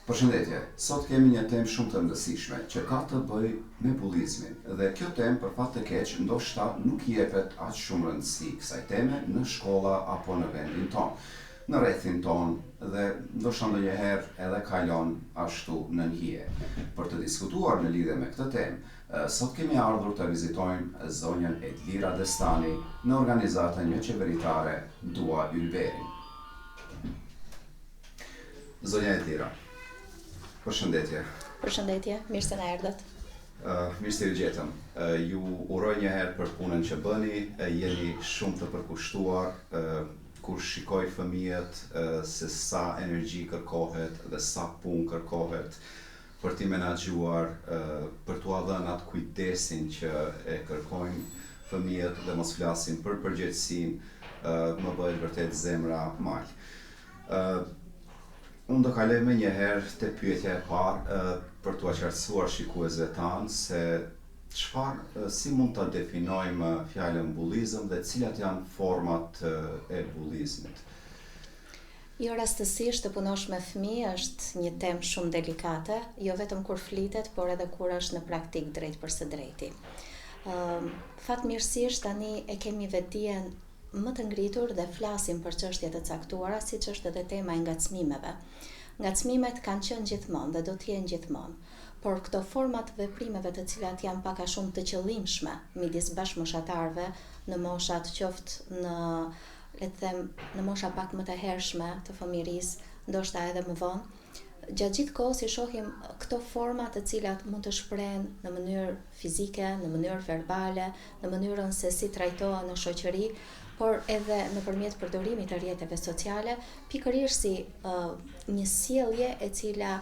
Përshëndetje, sot kemi një temë shumë të rëndësishme që ka të bëjë me bullizmin dhe kjo temë për fat të keq ndoshta nuk i jepet aq shumë rëndësi kësaj teme në shkolla apo në vendin tonë, në rrethin tonë dhe ndoshta ndonjëherë edhe kalon ashtu në njëje. Për të diskutuar në lidhje me këtë temë, sot kemi ardhur të vizitojmë zonjën Edlira Destani në organizatën jo qeveritare Dua Ylberin. Zonja Edlira, përshëndetje. Përshëndetje, mirë se na erdhët. Mirë se ju gjetëm. Ju uroj një herë për punën që bëni, jeni shumë të përkushtuar, kur shikoj fëmijët se sa energji kërkohet dhe sa punë kërkohet për t'i menaxhuar, për t'u dhënë atë kujdesin që e kërkojnë fëmijët dhe mos flasim për përgjegjësinë, më bëhet vërtet zemra mal. Unë do kaloj me një herë te pyetja e parë për t'u qartësuar shikuesve tanë se si mund ta definojmë fjalën bullizëm dhe cilat janë format e bullizmit. Jo rastësisht të punosh me fëmijë është një temë shumë delikate, jo vetëm kur flitet, por edhe kur është në praktik drejt për së drejti. Fatmirësisht tani e kemi vetdijen më të ngritur dhe flasim për çështje të caktuara, siç është edhe tema e ngacmimeve. Ngacmimet kanë qenë gjithmonë dhe do të jenë gjithmonë, por këto format veprimeve të cilat janë pak a shumë të qëllimshme midis bashkëmoshatarëve në moshat qoftë në, le të them, në mosha pak më të hershme të fëmijërisë, ndoshta edhe më vonë, gjatë gjithë kohës i shohim këto forma të cilat mund të shprehen në mënyrë fizike, në mënyrë verbale, në mënyrën se si trajtohen në shoqëri, por edhe nëpërmjet përdorimit të rrjeteve sociale, pikërisht si një sjellje e cila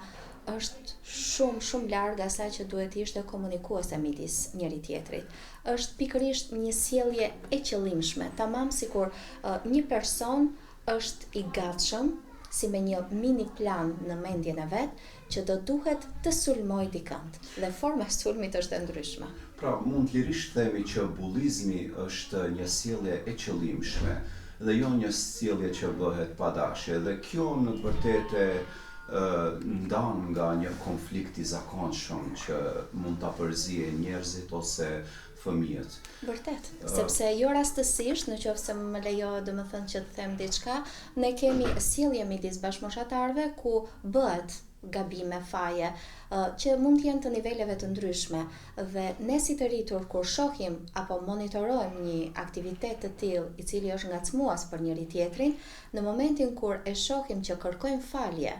është shumë larg asaj që duhet ishte komunikuese midis njëri tjetrit. Është pikërisht një sjellje e qëllimshme, tamam sikur një person është i gatshëm si me një mini plan në mendjen e vet që do duhet të sulmoj dikant dhe forma e sulmit është e ndryshme. Pra, mund lirisht themi që bullizmi është një sjellje e qëllimshme dhe jo një sjellje që bëhet pa dashje dhe kjo në të vërtetë ndan nga një konflikt i zakonshëm që mund ta përziejë njerëzit ose fëmijët. Vërtet, sepse jo rastësisht, nëse më lejohet domethënë që të them diçka, ne kemi sjellje midis bashkëmoshatarëve ku bëhet gabime, faje, që mund të jenë të niveleve të ndryshme dhe ne si të rritur kur shohim apo monitorojmë një aktivitet të tillë i cili është ngacmues për njëri tjetrin, në momentin kur e shohim që kërkojmë falje,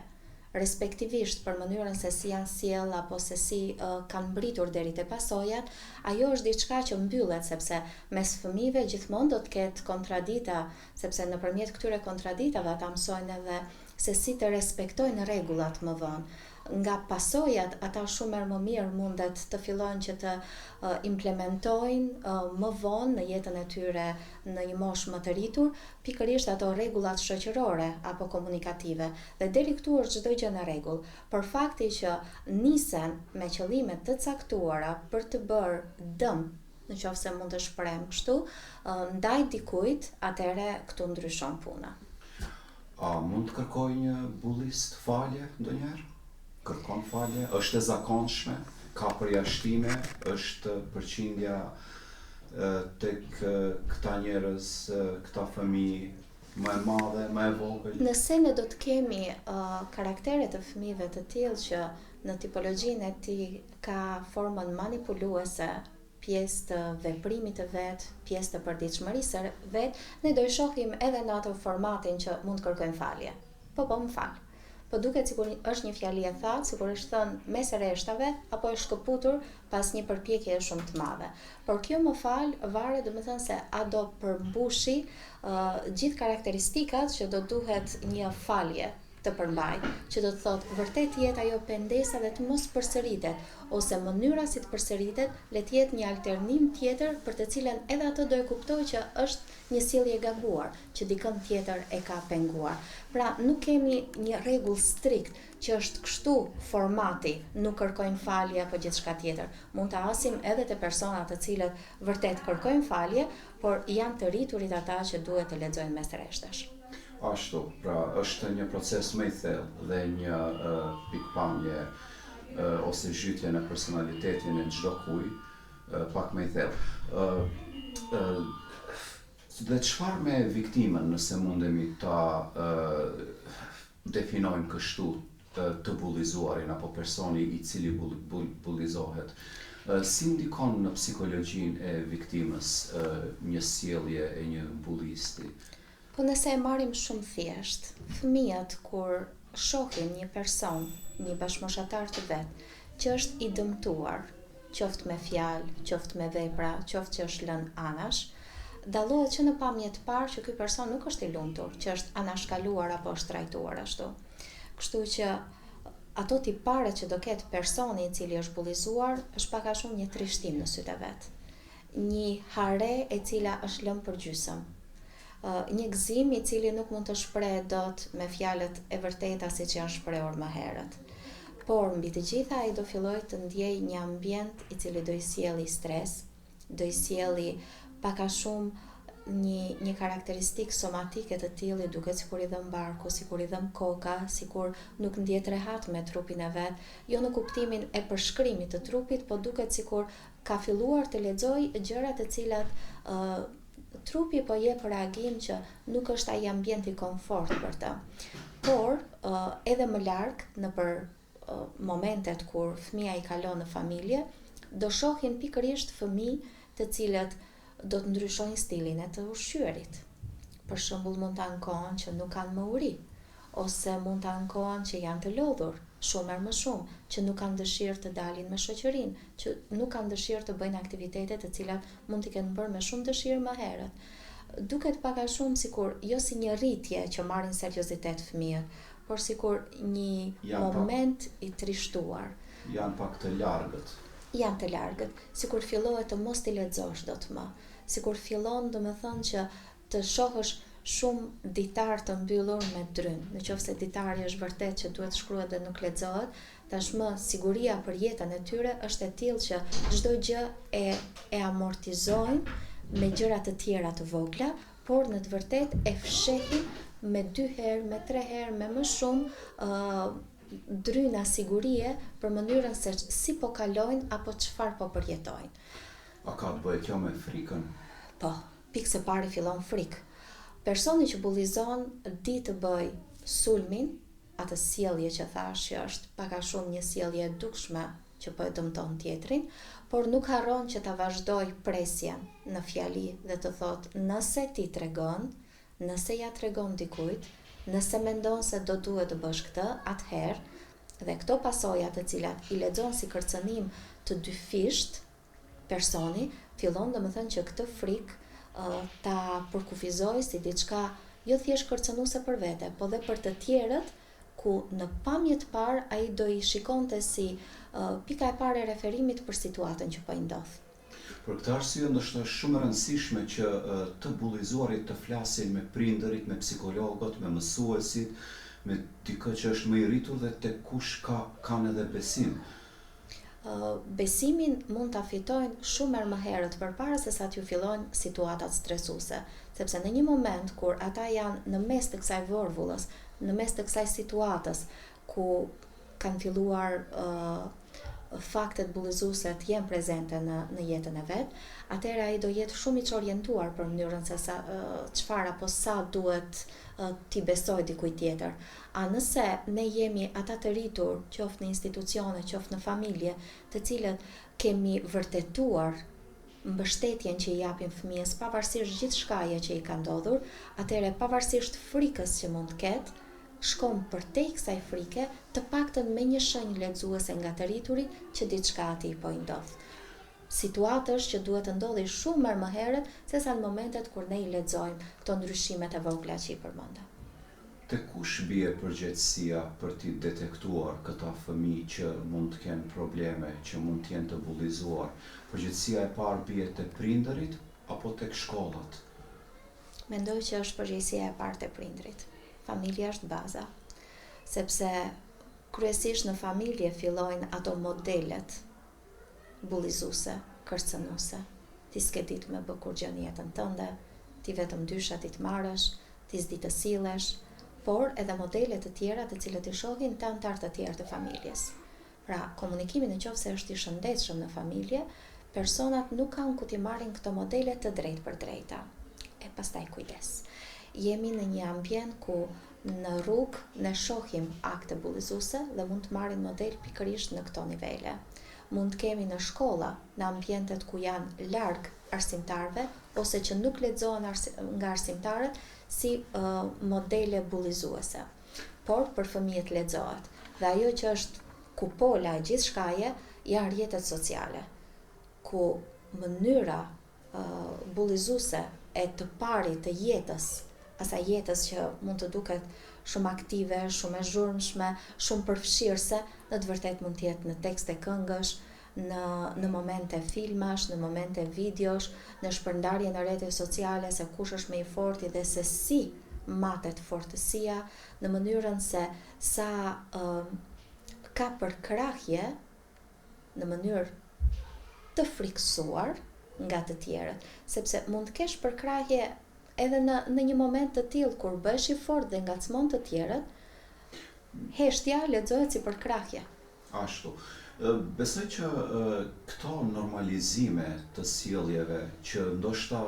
respektivisht për mënyrën se si janë sjell apo se si kanë mbritur deri te pasojat, ajo është diçka që mbyllet sepse mes fëmijëve gjithmonë do të ketë kontradita, sepse nëpërmjet këtyre kontraditave ata mësojnë edhe se si të respektojnë rregullat më vonë. Nga pasojat ata shumë më mirë mundet të fillojnë që të implementojnë më vonë në jetën e tyre në një moshë më të rritur, pikërisht ato rregullat shoqërore apo komunikative. Dhe deri këtu është çdo gjë në rregull, por fakti që nisen me qëllime të caktuara për të bërë dëm, nëse mund të shprehem kështu, ndaj dikujt, atëherë këtu ndryshon puna. A mund të kërkoj një bullist falje ndonjëherë? Kërkon falje? Është e zakonshme? Ka përjashtime? Është përqindja tek këta njerëz, këta fëmijë më e madhe, më e vogël? Nëse ne do të kemi karaktere të fëmijëve të tillë që në tipologjinë e tij ka formën manipuluese, pjesë të veprimit të vet, pjesë të përditshmërisë së vet, ne do i shohim edhe në atë formatin që mund të kërkojmë falje. Po më fal. Po duket sikur është një fjali e thatë, sikur është thënë mes rreshtave apo është shkëputur pas një përpjekje shumë të madhe. Por kjo më fal varet domethënë se a do përmbushi gjithë karakteristikat që do duhet një falje të përmbaj, që do të thotë vërtet jetë ajo pendesa dhe të mos përsëritet, ose mënyra si të përsëritet le të jetë një alternim tjetër për të cilën edhe atë do e kuptojë që është një sjellje e gabuar, që dikën tjetër e ka penguar. Pra nuk kemi një rregull strikt që është kështu formati, nuk kërkojnë falje apo gjithçka tjetër. Mund të hasim edhe te persona të cilët vërtet kërkojnë falje, por janë të rriturit ata që duhet të lexojnë mes rreshtash. Ashtu, pra është një proces më i thellë dhe një pikë pamje ose zhytjen e personalitetin e çdo kuj pak më i thellë. Dhe çfarë me viktimën, nëse mundemi ta definojmë kështu të bullizuarin apo personi i cili bullizohet? Si ndikon në psikologjinë e viktimës një sjellje e një bullisti? Po nëse e marrim shumë thjesht, fëmijët kur shohin një person, një bashkëmoshatar të vet, që është i dëmtuar, qoftë me fjalë, qoftë me vepra, qoftë që është lënë anash, dallohet që në pamje të parë që ky person nuk është i lumtur, që është anashkaluar apo është trajtuar ashtu. Kështu që ato tipare që do ketë personi i cili është bullizuar, është pak a shumë një trishtim në sytë e vet. Një hare e cila është lënë për gjysmë. Një gëzim i cili nuk mund të shpreh dot me fjalët e vërteta siç janë shprehur më herët. Por mbi të gjitha ai do fillojë të ndjejë një ambient i cili do i sjelli stres, do i sjelli pak a shumë një karakteristikë somatike të tillë, duket sikur i dhëm barku, sikur i dhëm koka, sikur nuk ndjet rehat me trupin e vet, jo në kuptimin e përshkrimit të trupit, po duket sikur ka filluar të lexojë gjëra të cilat trupi po jep reagim që nuk është ai ambienti komfort për të. Por edhe më larg nëpër momentet kur fëmia i kalon në familje, do shohin pikërisht fëmijë të cilët do të ndryshojnë stilin e të ushqyerit. Për shembull, mund të ankohen që nuk kanë më uri, ose mund të ankohen që janë të lodhur, shumë më shumë, që nuk kanë dëshirë të dalin me shoqërinë, që nuk kanë dëshirë të bëjnë aktivitete të cilat mund t'i kenë bërë me shumë dëshirë më herët. Duket pak a shumë sikur jo si një rritje që marrin seriozitet fëmijët, por sikur një moment i trishtuar. Janë pak të largët. Janë të largët, sikur fillohet të mos t'i lexosh dot më, sikur fillon domethënë që të shohësh shumë ditar të mbyllur me dryn. Nëse ditari është vërtet që duhet shkruhet dhe nuk lexohet, tashmë siguria për jetën e tyre është e tillë që çdo gjë e amortizojnë me gjëra të tjera të vogla, por në të vërtetë e fshehin me 2 herë, me 3 herë, me më shumë dryna sigurie për mënyrën se si po kalojnë apo çfarë po përjetojnë. A ka të bëjë kjo me frikën? Po, pikë së pari fillon frikë. Personi që bullizon di të bëj sulmin, atë sjellje që thash që është pak a shumë një sjellje e dukshme që po e dëmton tjetrin, por nuk harron që ta vazhdoj presjen në fjali dhe të thotë nëse ti tregon, nëse ja tregon dikujt, nëse mendon se do duhet të bësh këtë, atëherë dhe këto pasojat të cilat i lexon si kërcënim të dyfisht, personi fillon domethënë që këtë frikë ta përkufizojë si diçka jo thjesht kërcënuese për vete, po dhe për të tjerët, ku në pamje të parë ai do i shikonte si pika e parë e referimit për situatën që po i ndodh. Për këtë arsye ndoshta është shumë e rëndësishme që të bullizuarit të flasin me prindërit, me psikologët, me mësuesit, me dikë që është më i rritur dhe tek kush kanë edhe besim. Besimin mund ta fitojnë shumë më herët përpara se sa t'ju fillojnë situatat stresuese, sepse në një moment kur ata janë në mes të kësaj vorvullës, në mes të kësaj situatës ku kanë filluar faktet bullizuese të jenë prezente në jetën e vet, atëherë ai do jetë shumë i çorientuar për mënyrën se çfarë apo sa duhet t'i besoj dikujt tjetër. A nëse ne jemi ata të rritur, qoftë në institucione, qoftë në familje, të cilët kemi vërtetuar mbështetjen që i japim fëmijës pavarësisht gjithçkaje që i ka ndodhur, atëherë pavarësisht frikës që mund të ketë, shkon përtej kësaj frike, të paktën me një shenjë lexuese nga të rrituri që diçka atij po i ndodh. Situatësh që duhet të ndodhin shumë më herët sesa në momentet kur ne i lexojmë këto ndryshimet e vogla që i përmenda. Te kush bie përgjegjësia për t'i detektuar këta fëmijë që mund të kenë probleme, që mund të jenë të bullizuar? Përgjegjësia e parë bie te prindërit apo tek shkollat? Mendoj që është përgjegjësia e parë te prindërit. Familja është baza, sepse kryesisht në familje fillojnë ato modelet bullizuese, kërcënuese. Ti s'ke ditë me bë kur gjë në jetën tënde, ti vetëm dysha ti të marrësh, ti s'di të sillesh, por edhe modele të tjera të cilët i shohin të anëtar të tjerë të familjes. Pra, komunikimi nëse është i shëndetshëm në familje, personat nuk kanë ku t'i marrin këto modele të drejtë për drejta. E pastaj kujdes. Jemi në një ambient ku në rrugë ne shohim akte bullizuese dhe mund të marrin model pikërisht në këto nivele. Mund të kemi në shkolla, në ambientet ku janë larg arsimtarëve ose që nuk lexohen nga arsimtarët si modele bullizuese. Por për fëmijët lexohet. Dhe ajo që është kupola e gjithçkaje janë rrjetet sociale, ku mënyra bullizuese e të parit të jetës, asaj jetës që mund të duket shumë aktive, shumë e zhurmshme, shumë përfshirëse, në të vërtetë mund të jetë në tekste këngësh, në momente filmash, në momente videosh, në shpërndarje në rrjetet sociale se kush është më i forti dhe se si matet fortësia, në mënyrën se sa ka përkrahje në mënyrë të friksuar nga të tjerët, sepse mund të kesh përkrahje edhe në një moment të tillë kur bëhesh i fortë dhe ngacmon të tjerët, heshtja lexohet si përkrahje. Ashtu. Besoj që këto normalizime të sjelljeve që ndoshta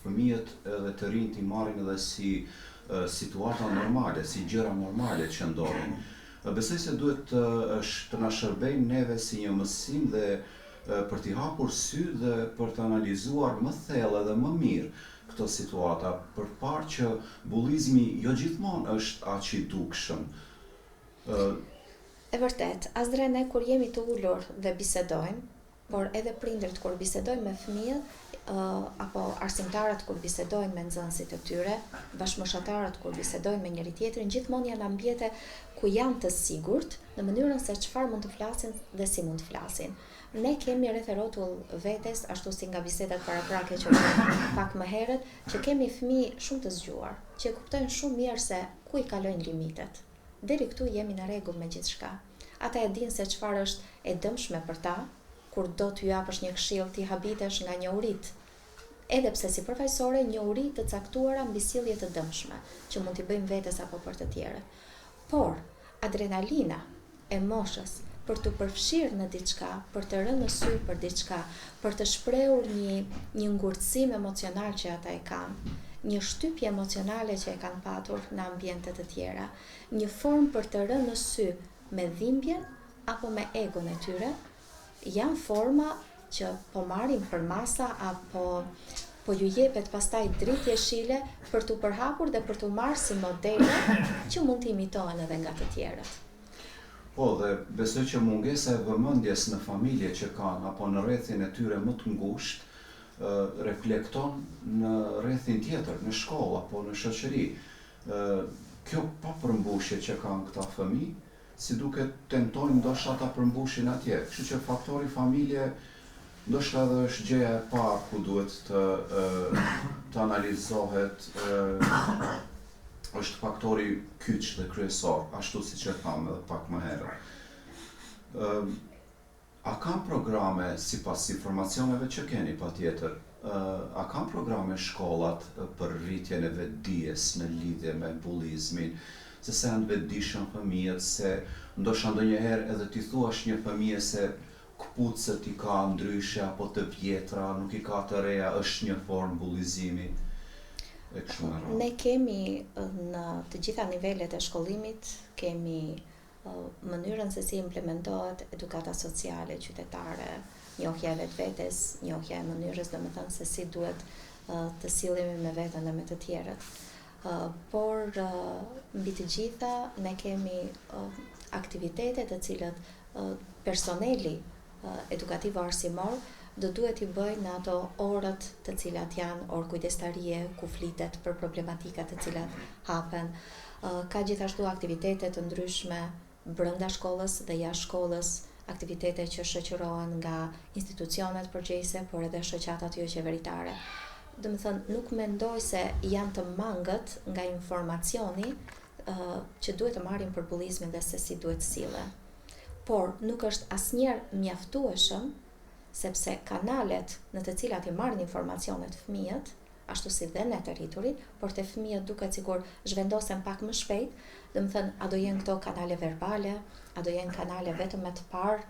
fëmijët edhe të rinjt i marrin edhe si situata normale, si gjëra normale që ndodhin. Besoj se duhet të na shërbejnë neve si një mësim dhe për t'i hapur sy dhe për të analizuar më thellë dhe më mirë këto situata, për të parë që bullizmi jo gjithmonë është aq i dukshëm. E vërtet, asdre ne kur jemi të ulur dhe bisedojmë, por edhe prindërit kur bisedojnë me fëmijët, apo arsimtarët kur bisedojnë me nxënësit e tyre, bashkëmoshatarët kur bisedojnë me njëri tjetrin, gjithmonë janë ambjete ku janë të sigurt në mënyrën se çfarë mund të flasin dhe si mund të flasin. Ne kemi rreth e rrotull vetes, ashtu si nga bisedat paraprake që pak më herët, që kemi fëmijë shumë të zgjuar, që kuptojnë shumë mirë se ku i kalojnë limitet. Deri këtu jemi në rregull me gjithçka. Ata e dinë se çfarë është e dëmshme për ta, kur do t'ju japësh një këshill ti habitesh nga njohuritë. Edhe pse si përfaqësore njohuri të caktuara mbi sjellje të dëmshme, që mund t'i bëjmë vetes apo për të tjerët. Por adrenalina e moshës për të përfshirë në diçka, për të rënë në sy për diçka, për të shprehur një ngurtësim emocional që ata e kanë, një shtypje emocionale që e kanë patur në ambiente të tjera, një formë për të rënë në sy me dhimbjen apo me egon e tyre, janë forma që po marrin për masa apo ju jepet pastaj dritë jeshile për t'u përhapur dhe për t'u marrë si modele që mund të imitohen edhe nga të tjerët. Po, dhe besoj që mungesa e vëmendjes në familje që kanë apo në rrethin e tyre më të ngushtë, reflekton në rrethin tjetër, në shkollë apo në shoqëri. Kjo papërmbushje që kanë këta fëmijë, si duket tentojnë ndoshta ta përmbushin atje. Kështu që faktori familje ndoshta edhe është gjëja e parë ku duhet të analizohet, është faktori kyç dhe kryesor, ashtu siç e thamë edhe pak më herët. A kanë programe sipas informacioneve që keni patjetër? A kanë programe shkollat për rritjen e vetdijes në lidhje me bullizmin? Se janë vetdijshëm fëmijët, se ndoshta ndonjëherë edhe ti thuash një fëmijë se kputucët i ka ndryshe apo të vjetra, nuk i ka të reja, është një formë bullizimi. Ne kemi në të gjitha nivelet e shkollimit, kemi mënyrën se si implementohet edukata sociale, qytetare, njohja e vetvetes, njohja e mënyrës, domethënë se si duhet të sillemi me veten dhe me të tjerët. Por mbi të gjitha ne kemi aktivitete të cilat personeli edukativ arsimor do duhet i bëjnë në ato orët të cilat janë orë kujdestarie, ku flitet për problematikat të cilat hapen. Ka gjithashtu aktivitete të ndryshme brenda shkollës dhe jashtë shkollës, aktivitete që shoqërohen nga institucionet përgjegjëse, por edhe shoqatat jo qeveritare. Domethënë, nuk mendoj se janë të mangët nga informacioni që duhet të marrin për bullizmin dhe se si duhet sillen. Por nuk është asnjëherë mjaftueshëm, sepse kanalet në të cilat i marrin informacionet fëmijët ashtu si dhe ne të rriturit, por te fëmijët duket sikur zhvendosen pak më shpejt, domethënë a do jenë këto kanale verbale, a do jenë kanale vetëm me të parë,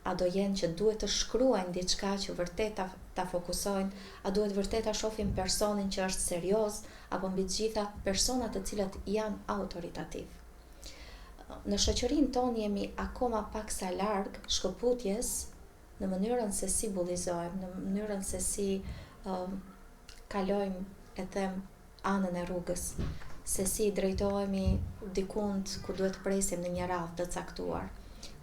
a do jenë që duhet të shkruajnë diçka që vërtet ta fokusojnë, a duhet vërtet ta shohin personin që është serioz, apo mbi të gjitha persona të cilët janë autoritativ. Në shoqërinë tonë jemi akoma pak sa larg shkëputjes në mënyrën se si bullizojmë, në mënyrën se si kalojmë e them anën e rrugës, se si drejtohemi dikund ku duhet presim në një radhë të caktuar.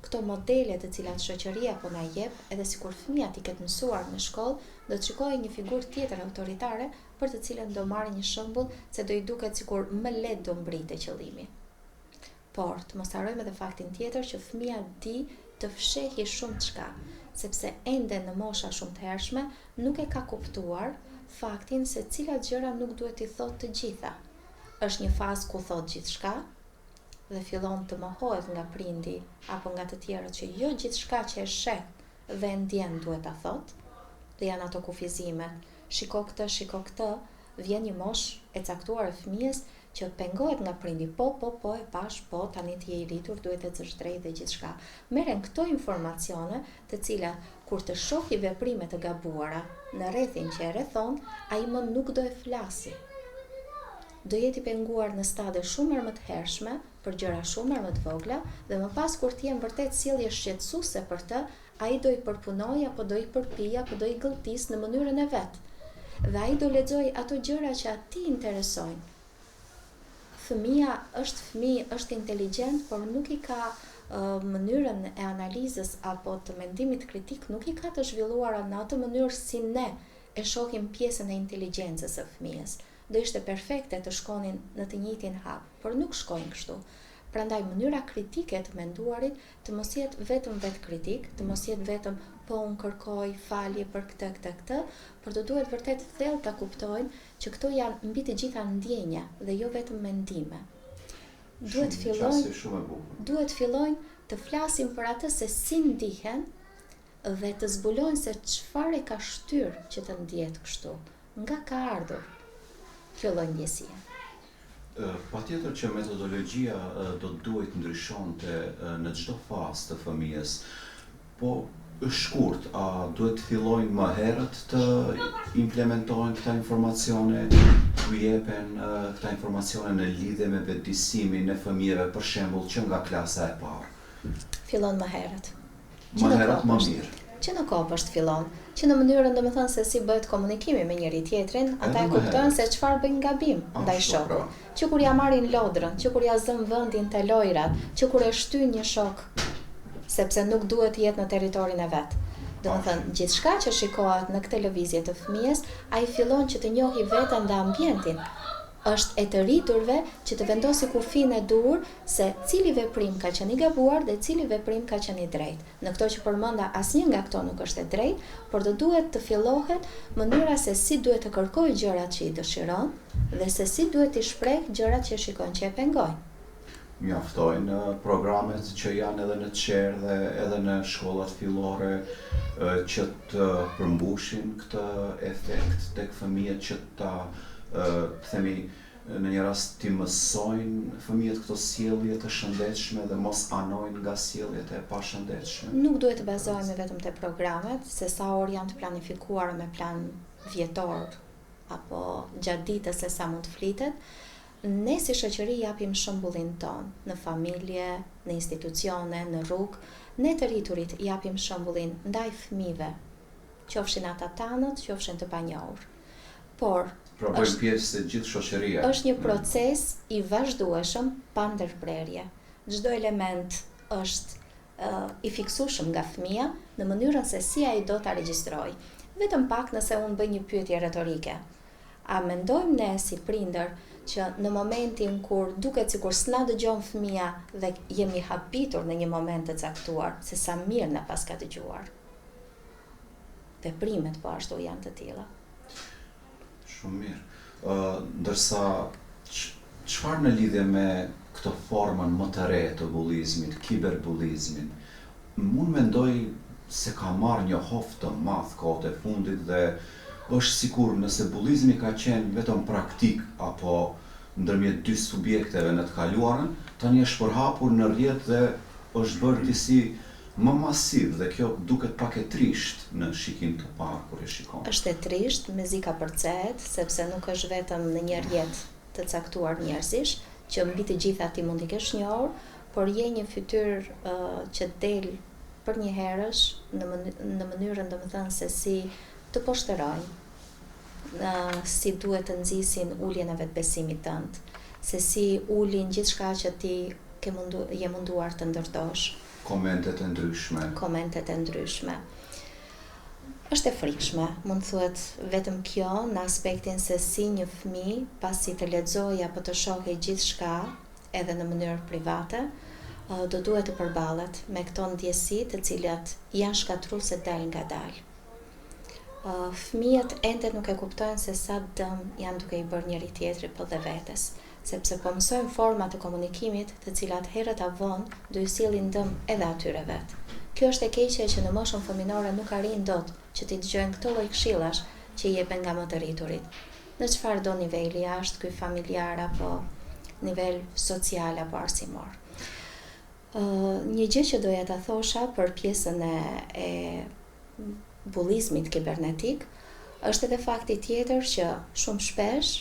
Këto modele të cilat shoqëria po na jep, edhe sikur fëmijët i ketë mësuar në shkollë, do të shikojë një figurë tjetër autoritare për të cilën do marrë një shembull se do i duket sikur më lehtë do mbritet qëllimi. Por të mos harrojmë edhe faktin tjetër që fëmia di të fshehë shumë çka, sepse ende në mosha shumë të hershme nuk e ka kuptuar faktin se cilat gjëra nuk duhet i thotë të gjitha. Është një fazë ku thotë gjithçka dhe fillon të mohohet nga prindi apo nga të tjerët që jo gjithçka që e sheh dhe e ndjen duhet ta thotë, dhe janë ato kufizimet. Shiko këtë, vjen një moshë e caktuar e fëmijës që pengohet nga prindi, po, e pash, po, tani ti je i rritur, duhet të cësh drejt dhe gjithçka. Merren këto informacione të cilat kur të shohë veprime të gabuara në rrethin që e rrethon, ai më nuk do e flasi. Do jeti penguar në stade shumë më të hershme për gjëra shumë më të vogla dhe më pas kur ti je vërtet sjellje shqetësuese për të, ai do i përpunoj apo do i përpij apo do i gëlltis në mënyrën e vet. Dhe ai do lexoj ato gjëra që atij interesojnë. Fëmia është fëmijë, është inteligjent, por nuk i ka mënyrën e analizës apo të mendimit kritik, nuk i ka të zhvilluara në atë mënyrë si ne e shohim pjesën e inteligjencës së fëmijës. Do ishte perfekte të shkonin në të njëjtin hap, por nuk shkojnë kështu. Prandaj mënyra kritike të menduarit të mos jetë vetëm vetë kritik, të mos jetë vetëm po unë kërkoj falje për këtë, por të duhet vërtet thellë ta kuptojnë që këto janë mbi të gjitha ndjenja dhe jo vetëm mendime. Duhet fillojnë të flasin për atë se si ndihen dhe të zbulojnë se çfarë ka shtyrë që të ndjehet kështu, nga ka ardhur kjo lloj ndjesie. Patjetër që metodologjia do të duhet ndryshonte në çdo fazë të fëmijës, po shkurt, a duhet të fillojnë më herët të implementojnë këta informacione, të jepen këta informacione në lidhje me vetëdijsimin e fëmijëve, për shembull, që nga klasa e parë? Fillon më herët. Më herët më mirë. Që në kopësht fillon, që në mënyrën domethënë se si bëhet komunikimi me njëri tjetrin, ata e kuptojnë se çfarë bëjnë gabim ndaj shokut. Që kur ja marrin lodrën, që kur ja zën vendin te lojrat, që kur e shtyn një shok, sepse nuk duhet të jetë në territorin e vet. Domethënë, gjithçka që shikohet në këtë lëvizje të fëmijës, ai fillon që të njohë veten dhe ambientin. Është e të rriturve që të vendosi kufin e dur se cili veprim ka qenë i gabuar dhe cili veprim ka qenë i drejtë. Në këto që përmenda asnjë nga këto nuk është e drejtë, por do duhet të fillohet mënyra se si duhet të kërkojë gjërat që i dëshiron dhe se si duhet të shprehë gjërat që shikon që e pengojnë. Mjaftojnë programet që janë edhe në qerë dhe edhe në shkollat fillore që të përmbushin këtë efekt tek fëmijët, që ta themi në një rast të mësojnë fëmijët këto sjellje të shëndetshme dhe mos anojnë nga sjelljet e pashëndetshme. Nuk duhet të bazohemi vetëm te programet, se sa orë janë të planifikuara me plan vjetor apo gjatë ditës se sa mund të flitet. Ne si shoqëri japim shembullin ton në familje, në institucione, në rrugë. Ne të rriturit japim shembullin ndaj fëmijëve, qofshin ata tanët, qofshin të panjohur. Por bëjmë pjesë se gjithë shoqëria. Është një proces i vazhdueshëm pa ndërprerje. Çdo element është i fiksueshëm nga fëmia në mënyrën se si ai do ta regjistrojë. Vetëm pak nëse unë bëj një pyetje retorike. A mendojmë ne si prindër që në momentin kur duket sikur s'na dëgjon fëmia dhe jemi habitur në një moment të caktuar, se sa mirë na pas ka dëgjuar? Veprimet po ashtu janë të tilla. Shumë mirë. Ndërsa, çfarë në lidhje me këtë formën më të re të bullizmit, kiberbullizmin, mund mendoj se ka marrë një hof të madh kohët e fundit dhe është sikur nëse bullizmi ka qenë vetëm praktik apo ndërmjet dy subjekteve në të kaluarën, tani është përhapur në rrjet dhe është bërë disi më masiv dhe kjo duket pak e trisht në shikim të parë kur e shikon. Është e trisht, mezika përcehet, sepse nuk është vetëm në një rrjet të caktuar njerëzish, që mbi të gjitha ti mund t'i kesh njohur, por je një fytyrë që del për një herësh në mënyrën domethënë se si të poshtërojnë, si duhet të nxisin uljen e vetbesimit tënd, se si ulin gjithçka që ti je munduar të ndërtosh. Komentet e ndryshme. Është e frikshme, mund thuhet vetëm kjo në aspektin se si një fëmijë pasi të lexojë apo të shohë gjithçka edhe në mënyrë private, do duhet të përballet me këto ndjesi të cilat janë shkatruese dal nga dal. Fëmijët ende nuk e kuptojnë se sa dëm janë duke i bërë njëri tjetrit po dhe vetes, sepse po mësojnë forma të komunikimit të cilat herët a vonë do i sillin dëm edhe atyre vet. Kjo është e keqja që në moshën fëminore nuk arrin dot që t'i dëgjojnë këto lloj këshillash që i jepen nga më të rriturit. Në çfarë do niveli është ky familjar apo nivel social apo arsimor. Një gjë që doja ta thosha për pjesën e bullizmit kibernetik është edhe fakti tjetër që shumë shpesh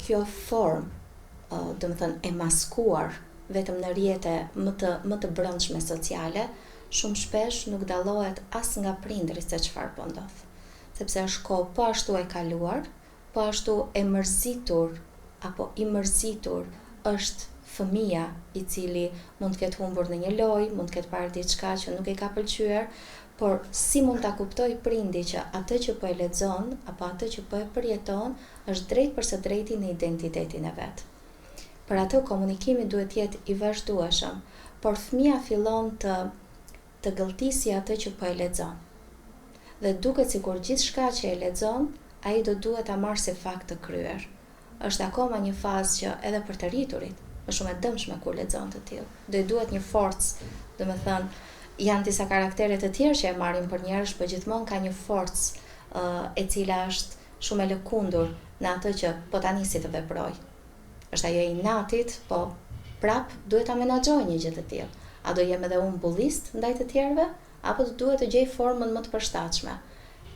kjo formë domethënë e maskuar vetëm në rrjete më të brendshme sociale, shumë shpesh nuk dallohet as nga prindrit se çfarë po ndodh. Sepse është kohë po ashtu e kaluar, po ashtu e mërzitur apo i mërzitur është fëmia i cili mund të ketë humbur në një lojë, mund të ketë parë diçka që nuk i ka pëlqyer, por si mund ta kuptoj prindi që atë që po e lexon apo atë që po e përjeton është drejt për së drejti në identitetin e vet. Për atë komunikimi duhet të jetë i vazhdueshëm, por fëmia fillon të gëlltisë atë që po e lexon. Dhe duket sikur gjithçka që e lexon, ai do duhet ta marrë si fakt të kryer. Është akoma një fazë që edhe për të rriturit është shumë e dëmshme kur lexon të tillë. Do i duhet një forcë, domethënë janë disa karaktere të tjerë që e marrin për njerëz, por gjithmonë ka një forcë e cila është shumë e lëkundur në atë që po ta nisi të veprojë. Është ajo i natit, po prap duhet ta menaxhoj një gjë të tillë. A do jem edhe unë bullist ndaj të tjerëve, apo do duhet të gjej formën më të përshtatshme?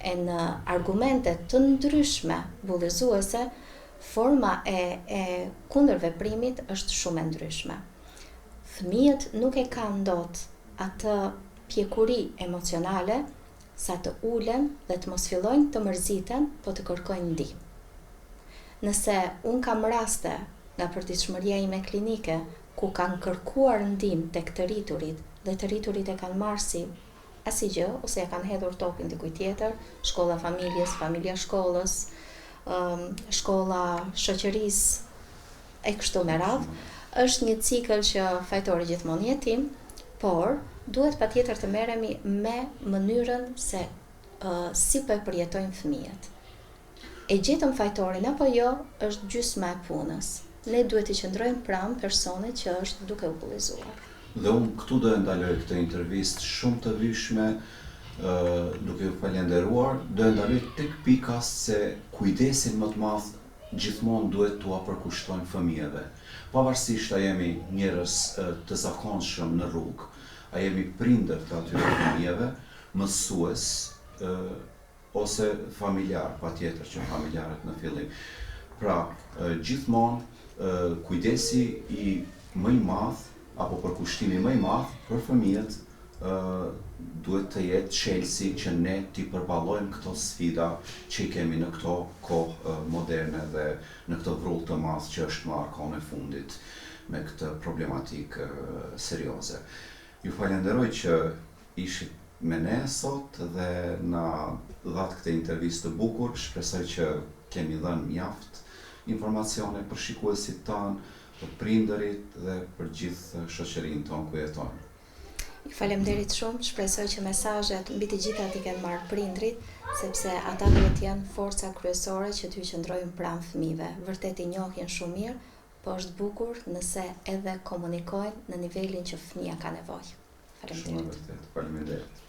E në argumente të ndryshme bullizuese, forma e kundër veprimit është shumë e ndryshme. Fëmijët nuk e kanë dot atë pjekuri emocionale sa të ulen dhe të mos fillojnë të mërziten, po të kërkojnë ndihmë. Nëse unë kam raste nga përditshmëria ime klinike ku kanë kërkuar ndihmë tek të rriturit dhe të rriturit e kanë marrë si asgjë ose ja kanë hedhur tokën dikujt tjetër, shkolla familjes, familja shkollës, shkolla shoqërisë e kështu me radhë, është një cikël që fajtori gjithmonë jetim, por duhet patjetër të merremi me mënyrën se si po e përjetojnë fëmijët. E gjetëm fajtorin apo jo është gjysma e punës. Ne duhet të qëndrojmë pranë personit që është duke u bullizuar. Dhe unë këtu do e ndaloj këtë intervistë shumë të vyshme, duke ju falenderuar, do e ndaloj tek pika se kujdesin më të madh gjithmonë duhet t'ua përkushtojnë fëmijëve. Pavarësisht a jemi njerëz të zakonshëm në rrugë, a jemi prindër të atyre fëmijëve, mësues ose familjar, patjetër që familjarët në fillim. Pra, gjithmonë kujdesi i më i madh apo përkushtimi më i madh për fëmijët duhet të jetë çelësi që ne t'i përballojmë këto sfida që i kemi në këto kohë moderne dhe në këtë vrull të madh që është marrë kohën e fundit me këtë problematikë serioze. Ju falenderoj që ishit me ne sot dhe na dhatë këtë intervistë të bukur. Shpresoj që kemi dhënë mjaft informacione për shikuesit tanë, për prindërit dhe për gjithë shoqërinë tonë ku jetojnë. Ju falemnderit shumë, shpresoj që mesazhet mbi të gjitha t'i kenë marrë prindrit, sepse ata duhet të jenë forca kryesore që t'ju qëndrojnë pranë fëmijëve. Vërtet i njohin shumë mirë, po është bukur nëse edhe komunikojnë në nivelin që fëmia ka nevojë. Faleminderit. Shumë vërtet, faleminderit.